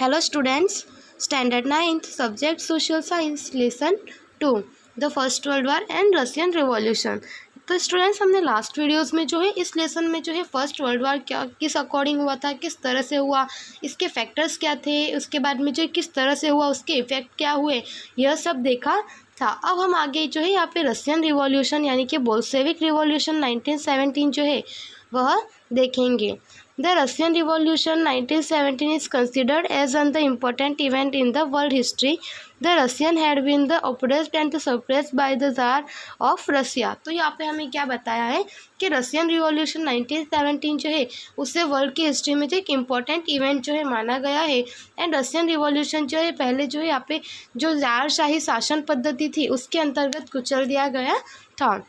Hello students, Standard 9th, Subject Social Science, Lesson 2, The First World War and Russian Revolution। तो students हमने last videos में जो है इस लेसन में जो है फर्स्ट वर्ल्ड वार क्या किस अकॉर्डिंग हुआ था, किस तरह से हुआ, इसके फैक्टर्स क्या थे, उसके बाद में जो किस तरह से हुआ, उसके इफ़ेक्ट क्या हुए, यह सब देखा था। अब हम आगे जो है यहाँ पे रशियन रिवॉल्यूशन यानी कि बोल्शेविक रिवॉल्यूशन 1917 जो है वह देखेंगे। The Russian Revolution 1917 is considered as an important event in the world history. The Russian had been the oppressed and suppressed by the Tsar of Russia। तो यहाँ पे हमें क्या बताया है कि रशियन रिवॉल्यूशन 1917 जो है उससे वर्ल्ड की हिस्ट्री में जो एक इम्पॉर्टेंट इवेंट जो है माना गया है। एंड रशियन रिवॉल्यूशन जो है पहले जो है यहाँ पे जो ज़ारशाही शासन पद्धति थी उसके अंतर्गत कुचल दिया गया था।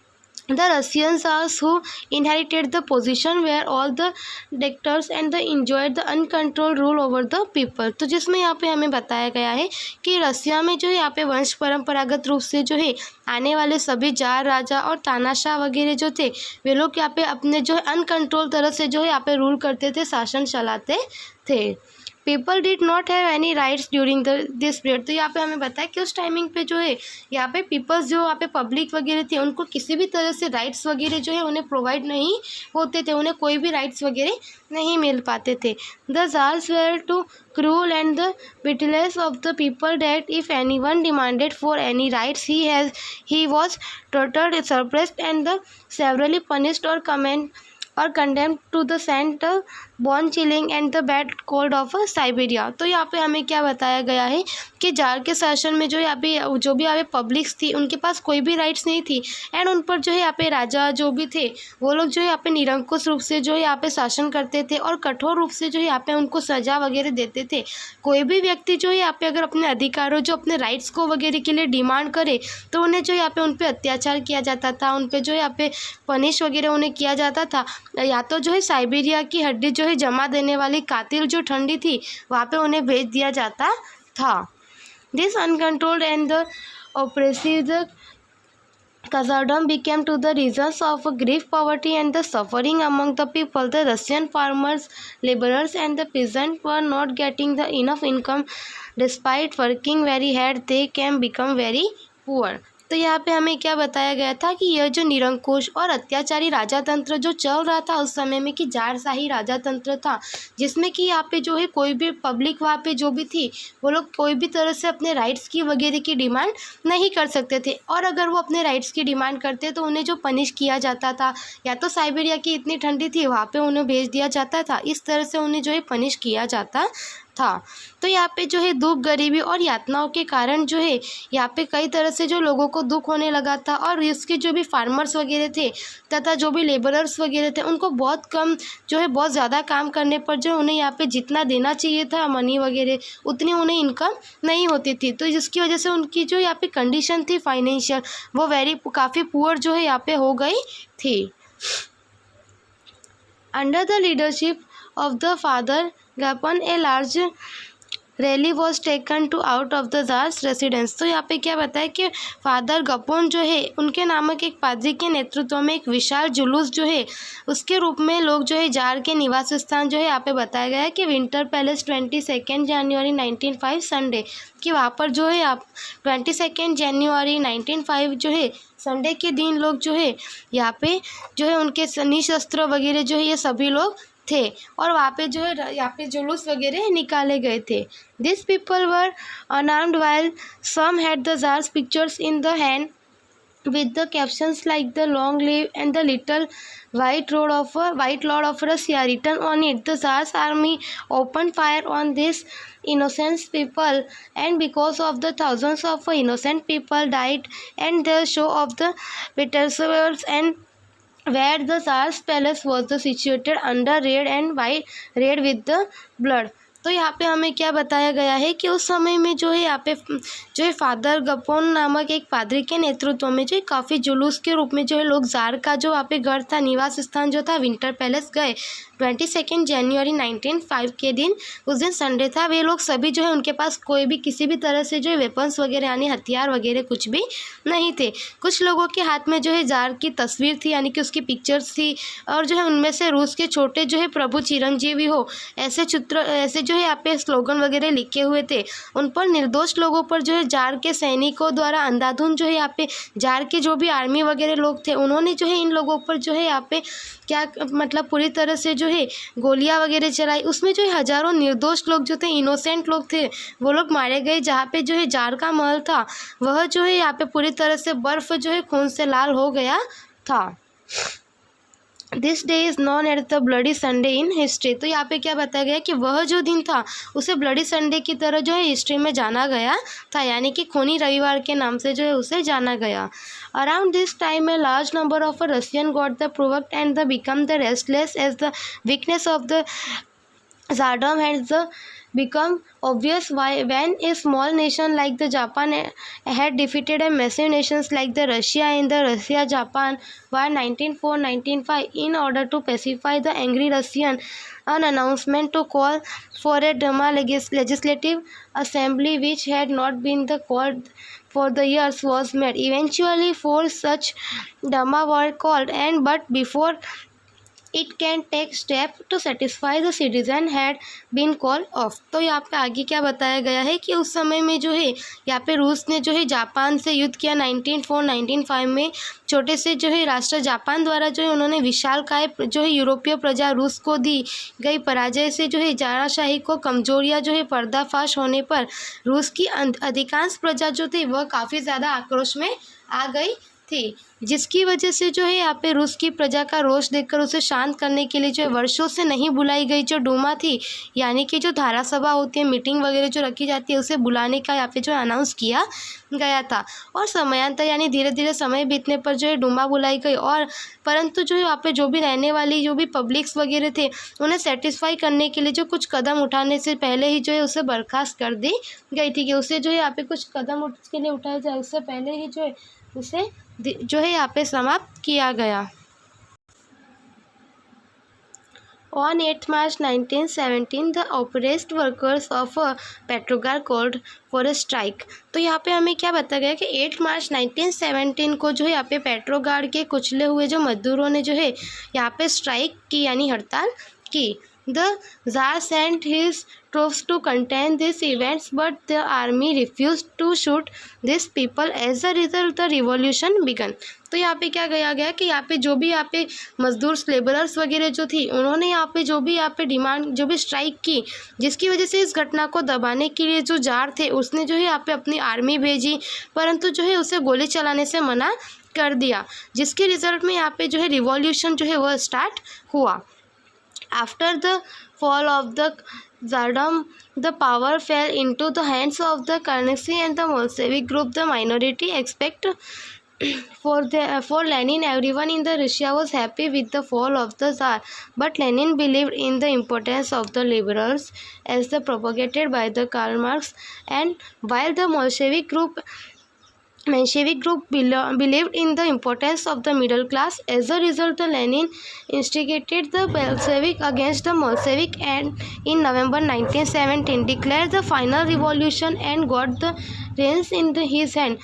The Russians who inherited the position where all the dictators and enjoyed the uncontrolled rule over the people। तो जिसमें यहाँ पे हमें बताया गया है कि रसिया में जो है यहाँ पे वंश परंपरागत रूप से जो है आने वाले सभी जार राजा और तानाशाह वगैरह जो थे वे लोग यहाँ पे अपने जो है अनकंट्रोल तरह से जो है यहाँ पे रूल करते थे, शासन चलाते थे। People did not have any rights during this period. तो यहाँ पे हमें बताया कि उस टाइमिंग पे जो है यहाँ पे पीपल्स जो यहाँ पे पब्लिक वगैरह थी उनको किसी भी तरह से राइट्स वगैरह जो है उन्हें प्रोवाइड नहीं होते थे, उन्हें कोई भी राइट्स वगैरह नहीं मिल पाते थे। The tsars were too cruel and the pitiless of the people that if anyone demanded for any rights he was tortured, suppressed and the severely punished और condemned to the sand, bone chilling and the bad cold of Siberia. तो यहाँ पे हमें क्या बताया गया है कि जार के शासन में जो यहाँ पे जो भी यहाँ पे पब्लिक्स थी उनके पास कोई भी राइट्स नहीं थी। एंड उन पर जो है यहाँ पे राजा जो भी थे वो लोग जो है यहाँ पे निरंकुश रूप से जो है यहाँ पे शासन करते थे और कठोर रूप से जो है यहाँ पे उनको सजा वगैरह देते थे। कोई भी व्यक्ति जो है यहाँ पे अगर अपने अधिकारों जो अपने राइट्स को वगैरह के लिए डिमांड करे तो उन्हें जो यहाँ पे उन पर अत्याचार किया जाता था, उन पर जो है यहाँ पे पनिश वगैरह उन्हें किया जाता था, या तो जो है साइबेरिया की हड्डी जो है जमा देने वाली कातिल जो ठंडी थी वहाँ पे उन्हें भेज दिया जाता था। This uncontrolled and the oppressive Kazardom became to the reasons of grief, poverty and the suffering among the people. The Russian farmers, laborers and the peasants were not getting the enough income. Despite working very hard, they can become very poor। तो यहाँ पे हमें क्या बताया गया था कि यह जो निरंकुश और अत्याचारी राजा तंत्र जो चल रहा था उस समय में कि जारशाही राजा तंत्र था जिसमें कि यहाँ पे जो है कोई भी पब्लिक वहाँ पे जो भी थी वो लोग कोई भी तरह से अपने राइट्स की वगैरह की डिमांड नहीं कर सकते थे। और अगर वो अपने राइट्स की डिमांड करते तो उन्हें जो पनिश किया जाता था या तो साइबेरिया की इतनी ठंडी थी वहाँ पे उन्हें भेज दिया जाता था, इस तरह से उन्हें जो है पनिश किया जाता था। तो यहाँ पे जो है दुख, गरीबी और यातनाओं के कारण जो है यहाँ पे कई तरह से जो लोगों को दुख होने लगा था और इसके जो भी फार्मर्स वगैरह थे तथा जो भी लेबरर्स वगैरह थे उनको बहुत कम जो है बहुत ज़्यादा काम करने पर जो उन्हें यहाँ पे जितना देना चाहिए था मनी वगैरह उतनी उन्हें इनकम नहीं होती थी। तो जिसकी वजह से उनकी जो यहाँ पे कंडीशन थी फाइनेंशियल वो काफ़ी पुअर जो है यहाँ पे हो गई थी। Under the leadership of the father Gapon, a large rally was taken to out of the tsar's residence. तो यहाँ पे क्या बताया कि फादर गपोन जो है उनके नामक एक पादरी के नेतृत्व में एक विशाल जुलूस जो है उसके रूप में लोग जो है जार के निवास स्थान जो है यहाँ पे बताया गया है कि विंटर पैलेस 22 जनवरी 1905 संडे कि वहाँ पर जो है आप 22 जनवरी 1905 जो है संडे के दिन लोग जो है यहाँ पे जो है उनके निशस्त्र वगैरह जो है ये सभी लोग थे और वहाँ पे जो है यहाँ पे जुलूस वगैरह निकाले गए थे। This people were unarmed while some had the tsar's pictures in the hand with the captions like the long live and the little white lord of Russia written on it. The Tsar's army opened fire on these innocent people, and because of the thousands of innocent people died and the show of the Petersburg and where the Tsar's palace was situated under red with the blood। तो यहाँ पे हमें क्या बताया गया है कि उस समय में जो है यहाँ पे जो है फादर गपोन नामक एक पादरी के नेतृत्व में जो है काफ़ी जुलूस के रूप में जो है लोग जार का जो वहाँ पे घर था निवास स्थान जो था विंटर पैलेस गए 22 जनवरी 1905 के दिन, उस दिन संडे था। वे लोग सभी जो है उनके पास कोई भी किसी भी तरह से जो है वेपन्स वगैरह यानी हथियार वगैरह कुछ भी नहीं थे। कुछ लोगों के हाथ में जो है जार की तस्वीर थी यानी कि उसकी पिक्चर्स थी और जो है उनमें से रूस के छोटे जो है प्रभु चिरंजीवी हो ऐसे जो है यहाँ पे स्लोगन वगैरह लिखे हुए थे, उन पर निर्दोष लोगों पर जो है जार के सैनिकों द्वारा अंधाधुंध जो है यहाँ पे जार के जो भी आर्मी वगैरह लोग थे उन्होंने जो है इन लोगों पर जो है यहाँ पे क्या मतलब पूरी तरह से जो है गोलियां वगैरह चलाई। उसमें जो है हज़ारों निर्दोष लोग जो थे, इनोसेंट लोग थे, वो लोग मारे गए। जहाँ पे जो है जार का महल था वह जो है यहाँ पे पूरी तरह से बर्फ़ जो है खून से लाल हो गया था। This day is non at the bloody Sunday in history. तो यहाँ पे क्या बताया गया कि वह जो दिन था उसे ब्लडी संडे की तरह जो है हिस्ट्री में जाना गया था, यानी कि खूनी रविवार के नाम से जो है उसे जाना गया। Around this time a large number of Russian got the provoked and the become the restless as the weakness of the Tsardom had become obvious when a small nation like the Japan had defeated a massive nations like the Russia in the Russia-Japan War 1904-1905. In order to pacify the angry Russian, an announcement to call for a Duma legislative assembly, which had not been called for the years, was made. Eventually, 4 such Duma were called, but before it can take step to satisfy the citizen had been call off. तो यहाँ पे आगे क्या बताया गया है कि उस समय में जो है यहाँ पे रूस ने जो है जापान से युद्ध किया 1904-1905 में। छोटे से जो है राष्ट्र जापान द्वारा जो है उन्होंने विशालकाय जो है यूरोपीय प्रजा रूस को दी गई पराजय से जो है जाराशाही को कमजोरियाँ जो है पर्दाफाश होने पर रूस की अधिकांश प्रजा जो थी वह काफ़ी ज़्यादा आक्रोश में आ गई थी, जिसकी वजह से जो है यहाँ पे रूस की प्रजा का रोष देखकर उसे शांत करने के लिए जो है वर्षों से नहीं बुलाई गई जो डूमा थी, यानी कि जो धारा सभा होती है, मीटिंग वगैरह जो रखी जाती है, उसे बुलाने का यहाँ पे जो अनाउंस किया गया था। और समयांतर यानी धीरे धीरे समय बीतने पर जो है डूमा बुलाई गई, और परंतु जो है यहाँ पे जो भी रहने वाली जो भी पब्लिक्स वगैरह थे उन्हें सेटिस्फाई करने के लिए जो कुछ कदम उठाने से पहले ही जो है उसे बर्खास्त कर दी गई थी कि उसे जो है यहाँ पे कुछ कदम उसके लिए उठाया जाए, उससे पहले ही जो है उसे जो है यहाँ पे समाप्त किया गया। On 8 March 1917, the oppressed workers of Petrograd called for a strike। तो यहाँ पे हमें क्या बताया गया कि 8 मार्च 1917 को जो है यहाँ पे पेट्रोग्राड के कुचले हुए जो मजदूरों ने जो है यहाँ पे स्ट्राइक की यानी हड़ताल की। The Tsar sent his troops to contain these events, but the army refused to shoot these people. As a result, the revolution began। तो यहाँ पे क्या कहा गया कि यहाँ पे जो भी यहाँ पे मजदूर लेबरर्स वगैरह जो थी उन्होंने यहाँ पे जो भी यहाँ पे डिमांड जो भी स्ट्राइक की, जिसकी वजह से इस घटना को दबाने के लिए जो जार थे उसने जो है यहाँ पे अपनी आर्मी भेजी, परंतु जो है उसे गोली चलाने से मना कर दिया, जिसके रिजल्ट में यहाँ पे जो है रिवॉल्यूशन जो है वह स्टार्ट हुआ। After the fall of the Tsardom, the power fell into the hands of the Kerensky and the Bolshevik group. The minority expect for Lenin, everyone in the Russia was happy with the fall of the Tsar, but Lenin believed in the importance of the liberals as the propagated by the Karl Marx, and while the Bolshevik group believed in the importance of the middle class. As a result, Lenin instigated the Bolshevik against the Bolshevik and in November 1917 declared the final revolution and got the reins in his hand.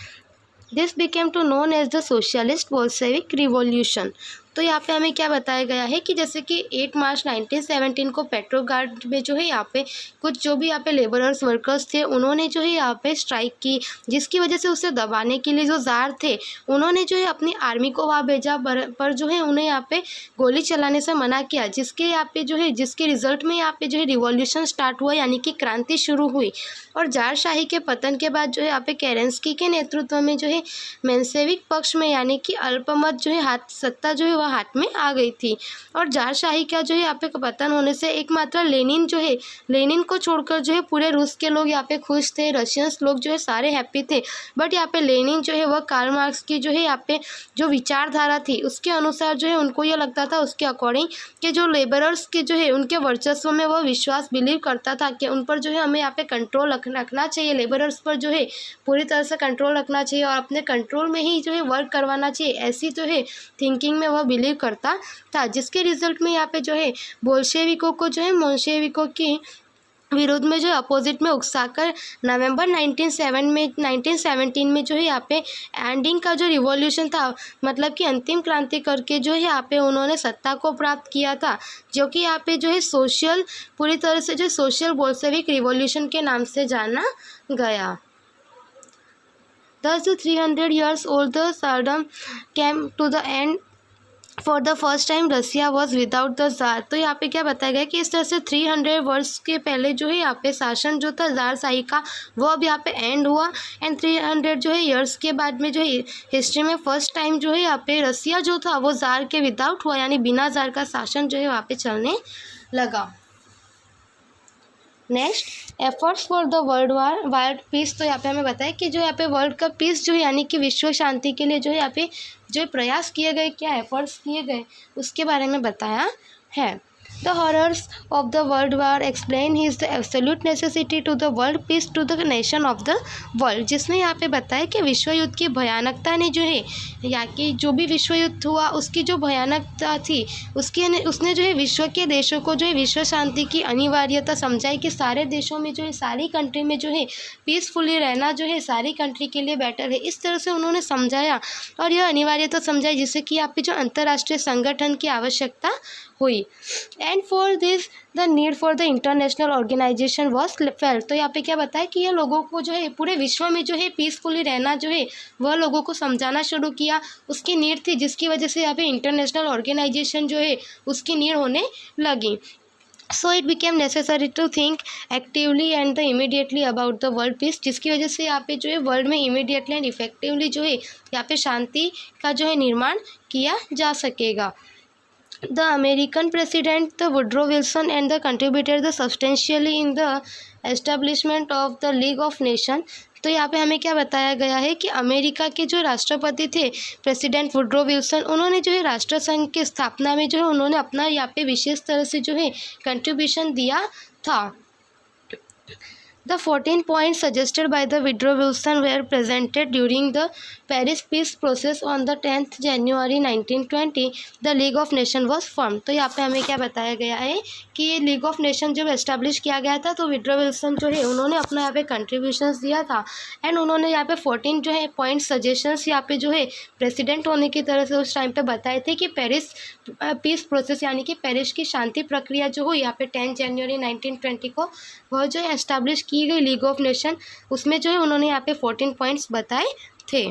This became to known as the Socialist Bolshevik Revolution। तो यहाँ पे हमें क्या बताया गया है कि जैसे कि 8 मार्च 1917 को पेट्रोग्राड में जो है यहाँ पे कुछ जो भी यहाँ पे लेबरर्स वर्कर्स थे उन्होंने जो है यहाँ पे स्ट्राइक की, जिसकी वजह से उसे दबाने के लिए जो जार थे उन्होंने जो है अपनी आर्मी को वहाँ भेजा, पर जो है उन्हें यहाँ पे गोली चलाने से मना किया, जिसके यहाँ पे जो है जिसके रिजल्ट में यहाँ पे जो है रिवॉल्यूशन स्टार्ट हुआ, यानी कि क्रांति शुरू हुई। और जारशाही के पतन के बाद जो है यहाँ पे केरेंस्की के नेतृत्व में जो है मेंशेविक पक्ष में यानी कि अल्पमत जो है सत्ता जो है वह हाथ में आ गई थी। और जारशाही का जो है यहाँ पे पतन होने से एकमात्र लेनिन जो है, लेनिन को छोड़कर जो है पूरे रूस के लोग यहाँ पे खुश थे, रशियंस लोग जो है सारे हैप्पी थे, बट यहाँ पे लेनिन जो है वह कार्ल मार्क्स की जो है यहाँ पे जो विचारधारा थी उसके अनुसार जो है उनको यह लगता था उसके अकॉर्डिंग कि जो लेबरर्स के जो है उनके वर्चस्व में वह विश्वास बिलीव करता था कि उन पर जो है हमें यहाँ पे कंट्रोल रखना चाहिए, लेबरर्स पर जो है पूरी तरह से कंट्रोल रखना चाहिए और अपने कंट्रोल में ही जो है वर्क करवाना चाहिए, ऐसी जो है थिंकिंग में वह बिलीव करता था। जिसके रिजल्ट में यहाँ पे जो है बोल्शेविकों को जो है मोल्शेविकों की विरोध में जो है अपोजिट में उकसाकर नवंबर 1917 में जो है यहाँ पे एंडिंग का जो रिवॉल्यूशन था, मतलब कि अंतिम क्रांति करके जो है यहाँ पे उन्होंने सत्ता को प्राप्त किया था, जो कि यहाँ पे जो है सोशल, पूरी तरह से जो सोशल बोल्शेविक रिवॉल्यूशन के नाम से जाना गया। Thus, the 300 years old the Tsardom came to the end. For the first time Russia was without the tsar. तो यहाँ पे क्या बताया गया कि इस तरह से 300 वर्ष के पहले जो है यहाँ पे शासन जो था ज़ार शाही का, वो अब यहाँ पे एंड हुआ। एंड 300 जो है ईयर्स के बाद में जो है हिस्ट्री में फर्स्ट टाइम जो है यहाँ पे रसिया जो था वो ज़ार के विदाउट हुआ, यानी बिना ज़ार का शासन जो है वहाँ पे चलने लगा। Next, efforts for the world piece. तो यहाँ पे हमें बताया कि जो यहाँ पे वर्ल्ड का पीस जो है यानी कि विश्व शांति के लिए जो है यहाँ पे जो प्रयास किए गए, क्या एफर्ट्स किए गए, उसके बारे में बताया है। The horrors of the world war explain his the absolute necessity to the world peace to the nation of the world, जिसने यहाँ पे बताया कि विश्व युद्ध की भयानकता ने जो है, या कि जो भी विश्व युद्ध हुआ उसकी जो भयानकता थी उसने जो है विश्व के देशों को जो है विश्व शांति की अनिवार्यता समझाई कि सारे देशों में जो है, सारी कंट्री में जो है पीसफुली रहना जो है सारी कंट्री के लिए बेटर है। इस तरह से उन्होंने समझाया और यह अनिवार्यता समझाई, जिससे कि यहाँ पे जो अंतर्राष्ट्रीय संगठन की आवश्यकता हुई। And for this the need for the international organisation was felt. तो यहाँ पे क्या बताया कि ये लोगों को जो है पूरे विश्व में जो है पीसफुली रहना जो है वह लोगों को समझाना शुरू किया, उसकी नीड थी, जिसकी वजह से यहाँ पे इंटरनेशनल ऑर्गेनाइजेशन जो है उसकी नीड होने लगी। So it became necessary to think actively and the immediately about the world peace, जिसकी वजह से यहाँ पे जो है वर्ल्ड में इमीडिएटली एंड इफेक्टिवली जो है यहाँ पे शांति का जो है निर्माण किया जा सकेगा। The American president, the Woodrow Wilson, and the contributed the substantially in the establishment of the League of Nations। तो यहाँ पे हमें क्या बताया गया है कि अमेरिका के जो राष्ट्रपति थे प्रेसिडेंट वुड्रो विल्सन, उन्होंने जो है राष्ट्र संघ की स्थापना में जो है उन्होंने अपना यहाँ पे विशेष तरह से जो है कंट्रीब्यूशन दिया था। The 14 points suggested by the Woodrow Wilson were presented during the Paris peace process on the 10th January 1920. The League of Nations was formed। तो यहाँ पे हमें क्या बताया गया है कि ये लीग ऑफ नेशन जब एस्टेब्लिश किया गया था तो विड्रो विल्सन जो है उन्होंने अपना यहाँ पे कंट्रीब्यूशंस दिया था। एंड उन्होंने यहाँ पे 14 जो है पॉइंट सजेशंस यहाँ पे जो है प्रेसिडेंट होने की तरह से उस टाइम पे बताए थे कि पेरिस पीस प्रोसेस यानी कि पेरिस की शांति प्रक्रिया जो हो यहाँ पे 10 जनवरी 1920 को वह जो है एस्टेब्लिश की गई लीग ऑफ नेशन, उसमें जो है उन्होंने यहाँ पे 14 पॉइंट्स बताए थे।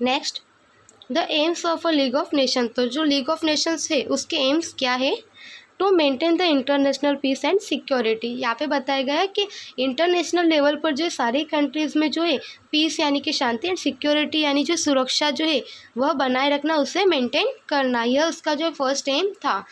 Next, the AIIMS of a league of nation. तो जो लीग ऑफ नेशंस है उसके एम्स क्या है? To maintain the international peace and security. यहाँ पे बताया गया है कि इंटरनेशनल लेवल पर जो सारी कंट्रीज़ में जो है पीस यानी कि शांति एंड सिक्योरिटी यानी जो सुरक्षा जो है वह बनाए रखना, उसे मेंटेन करना, यह उसका जो फर्स्ट एम था।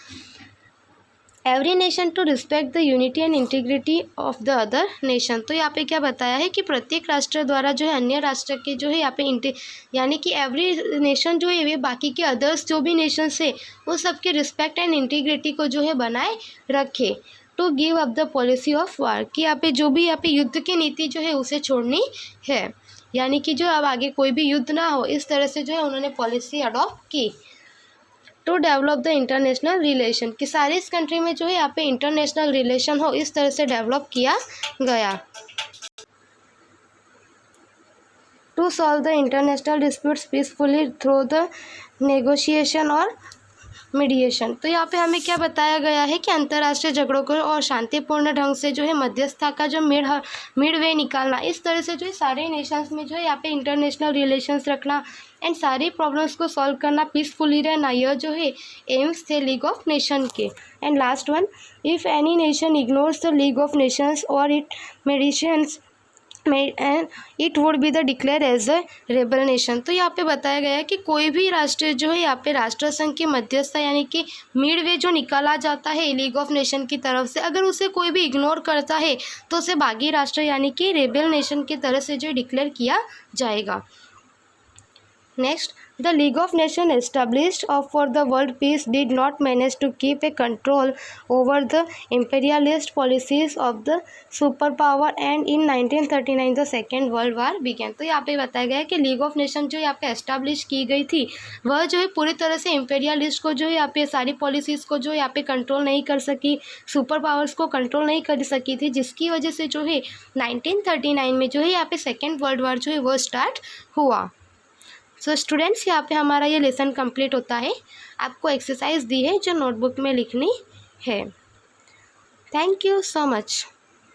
Every nation to respect the unity and integrity of the other nation. तो यहाँ पे क्या बताया है कि प्रत्येक राष्ट्र द्वारा जो है अन्य राष्ट्र के जो है यहाँ पे यानी कि एवरी नेशन जो है वे बाकी के अदर्स जो भी नेशंस है वो सबके रिस्पेक्ट एंड इंटीग्रिटी को जो है बनाए रखे। To give up the policy of war, कि यहाँ पे जो भी यहाँ पे युद्ध की नीति जो है उसे छोड़नी है, यानी कि जो अब आगे कोई भी युद्ध ना हो, इस तरह से जो है उन्होंने पॉलिसी अडॉप्ट की। To develop the international relation, कि सारी इस कंट्री में जो है यहाँ पे इंटरनेशनल रिलेशन हो, इस तरह से डेवलप किया गया। To solve the international disputes peacefully through the negotiation और मीडिएशन। तो यहाँ पे हमें क्या बताया गया है कि अंतर्राष्ट्रीय झगड़ों को और शांतिपूर्ण ढंग से जो है मध्यस्थता का जो मिड वे निकालना, इस तरह से जो है सारे नेशंस में जो है यहाँ पे इंटरनेशनल रिलेशंस रखना एंड सारी प्रॉब्लम्स को सॉल्व करना, पीसफुली रहना, यह जो है एम्स थे लीग ऑफ नेशन के। And last one, if any nation ignores the League of Nations और it mediations and it would be the declare as a rebel nation. तो यहाँ पे बताया गया है कि कोई भी राष्ट्र जो है यहाँ पे राष्ट्र संघ की मध्यस्थता यानी कि मिड वे जो निकाला जाता है लीग ऑफ नेशन की तरफ से, अगर उसे कोई भी इग्नोर करता है तो उसे बागी राष्ट्र यानी कि रेबल नेशन की तरफ से जो डिक्लेयर किया जाएगा। Next, the League of Nations established for the world peace did not manage to keep a control over the imperialist policies of the superpower and in 1939 the Second World War began। तो यहाँ पे बताया गया है कि league of nation जो यहाँ पे एस्टैब्लिश की गई थी वह जो है पूरी तरह से इम्पेरियलिस्ट को जो है यहाँ पे सारी पॉलिसीज़ को जो यहाँ पे कंट्रोल नहीं कर सकी, सुपर पावर्स को कंट्रोल नहीं कर सकी थी, जिसकी वजह से जो है 1939 में जो है यहाँ पे सेकेंड वर्ल्ड वॉर जो है वो स्टार्ट हुआ। सो स्टूडेंट्स, यहाँ पे हमारा ये लेसन कंप्लीट होता है। आपको एक्सरसाइज दी है जो नोटबुक में लिखनी है। Thank you so much.